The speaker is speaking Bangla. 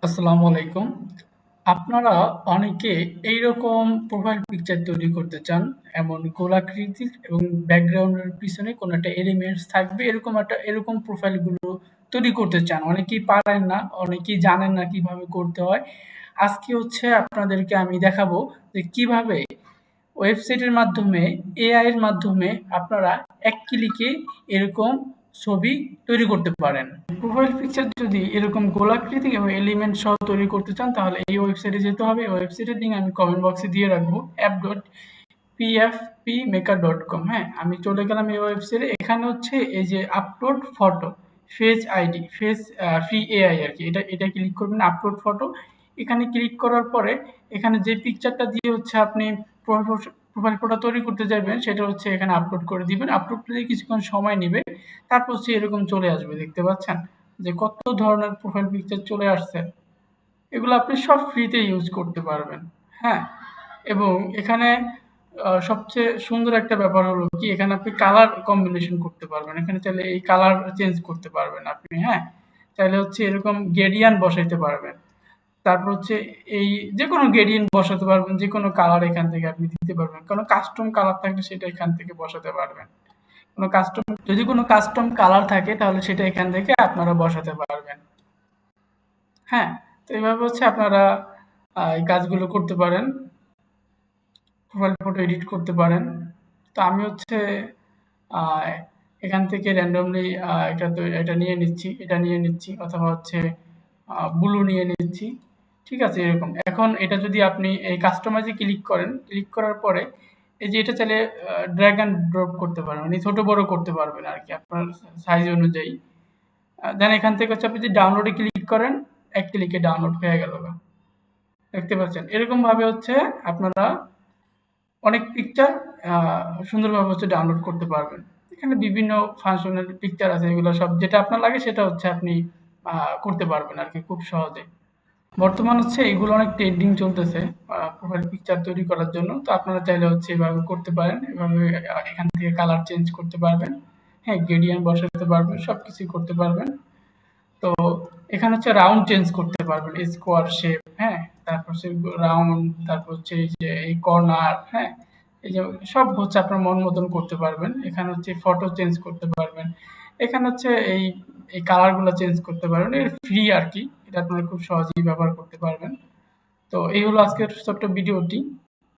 আসসালামু আলাইকুম। আপনারা অনেকে এইরকম প্রোফাইল পিকচার তৈরি করতে চান। এমন গোলাকৃতির এবং ব্যাকগ্রাউন্ডের পিছনে কোনো একটা এলিমেন্টস থাকবে এরকম প্রোফাইলগুলো তৈরি করতে চান। অনেকেই পারেন না, অনেকেই জানেন না কিভাবে করতে হয়। আজকে হচ্ছে আপনাদেরকে আমি দেখাবো যে কিভাবে ওয়েবসাইটের মাধ্যমে এআই এর মাধ্যমে আপনারা এক ক্লিকে এরকম ছবি তৈরি করতে পারেন। প্রোফাইল পিকচার যদি এরকম গোলাকৃতি এবং এলিমেন্ট সহ তৈরি করতে চান তাহলে এই ওয়েবসাইটে যেতে হবে। এই ওয়েবসাইটের লিঙ্ক আমি কমেন্ট বক্সে দিয়ে রাখবো app.pfpmaker.com। হ্যাঁ, আমি চলে গেলাম এই ওয়েবসাইটে। এখানে হচ্ছে এই যে upload photo, face ID, face free AI আর কি, এটা ক্লিক করবেন আপলোড ফটো। এখানে ক্লিক করার পরে এখানে যে পিকচারটা দিয়ে হচ্ছে আপনি প্রোফাইল ফটো তৈরি করতে যাবেন সেটা হচ্ছে এখানে আপলোড করে দিবেন। আপলোড করতে কিছুক্ষণ সময় নেবে, তারপর হচ্ছে এরকম চলে আসবে। দেখতে পাচ্ছেন যে কত ধরনের প্রোফাইল পিকচার চলে আসছে। এগুলো আপনি সব ফ্রিতে ইউজ করতে পারবেন। হ্যাঁ, এবং এখানে সবচেয়ে সুন্দর একটা ব্যাপার হলো কি, এখানে আপনি কালার কম্বিনেশন করতে পারবেন। এখানে চাইলে এই কালার চেঞ্জ করতে পারবেন আপনি। হ্যাঁ, চাইলে হচ্ছে এরকম গ্রেডিয়ান্ট বসাইতে পারবেন। তারপর হচ্ছে এই যে কোনো গ্রেডিয়েন্ট বসাতে পারবেন, যে কোনো কালার এখান থেকে আপনি দিতে পারবেন। কোনো কাস্টম কালার থাকলে সেটা এখান থেকে বসাতে পারবেন। যদি কোনো কাস্টম কালার থাকে তাহলে সেটা এখান থেকে আপনারা বসাতে পারবেন। হ্যাঁ, তো এইভাবে হচ্ছে আপনারা এই কাজগুলো করতে পারেন। প্রোফাইল ফটো এডিট করতে পারেন। তো আমি হচ্ছে আহ, এখান থেকে র্যান্ডমলি এটা নিয়ে নিচ্ছি অথবা হচ্ছে ব্লু নিয়ে নিচ্ছি। ঠিক আছে, এরকম। এখন এটা যদি আপনি এই কাস্টমাইজে ক্লিক করেন, ক্লিক করার পরে এই যে এটা চাইলে ড্র্যাগ অ্যান্ড ড্রপ করতে পারবেন, মানে ছোট বড় করতে পারবেন আর কি আপনার সাইজ অনুযায়ী। দেন এখান থেকে হচ্ছে আপনি যদি ডাউনলোডে ক্লিক করেন, এক ক্লিকে ডাউনলোড হয়ে গেল। দেখতে পাচ্ছেন এরকম ভাবে হচ্ছে আপনারা অনেক পিকচার সুন্দরভাবে হচ্ছে ডাউনলোড করতে পারবেন। এখানে বিভিন্ন ফাংশনাল পিকচার আছে, এগুলো সব যেটা আপনার লাগে সেটা হচ্ছে আপনি করতে পারবেন আর কি খুব সহজে। বর্তমান হচ্ছে এগুলো অনেক ট্রেন্ডিং চলতেছে প্রোফাইল পিকচার তৈরি করার জন্য। তো আপনারা চাইলে হচ্ছে এভাবে করতে পারেন। এভাবে এখান থেকে কালার চেঞ্জ করতে পারবেন। হ্যাঁ, গ্রেডিয়েন্ট বসাতে পারবেন, সবকিছু করতে পারবেন। তো এখানে হচ্ছে রাউন্ড চেঞ্জ করতে পারবেন, স্কোয়ার শেপ। হ্যাঁ, তারপর হচ্ছে রাউন্ড, তারপর হচ্ছে এই যে এই কর্নার। হ্যাঁ, এই যে সব হচ্ছে আপনার মন মতন করতে পারবেন। এখানে হচ্ছে ফটো চেঞ্জ করতে পারবেন। এখানে হচ্ছে এই এই কালারগুলো চেঞ্জ করতে পারবেন। এর ফ্রি আর কি, এটা আপনারা খুব সহজেই ব্যবহার করতে পারবেন। তো এই হলো আজকের ছোট্ট ভিডিওটি।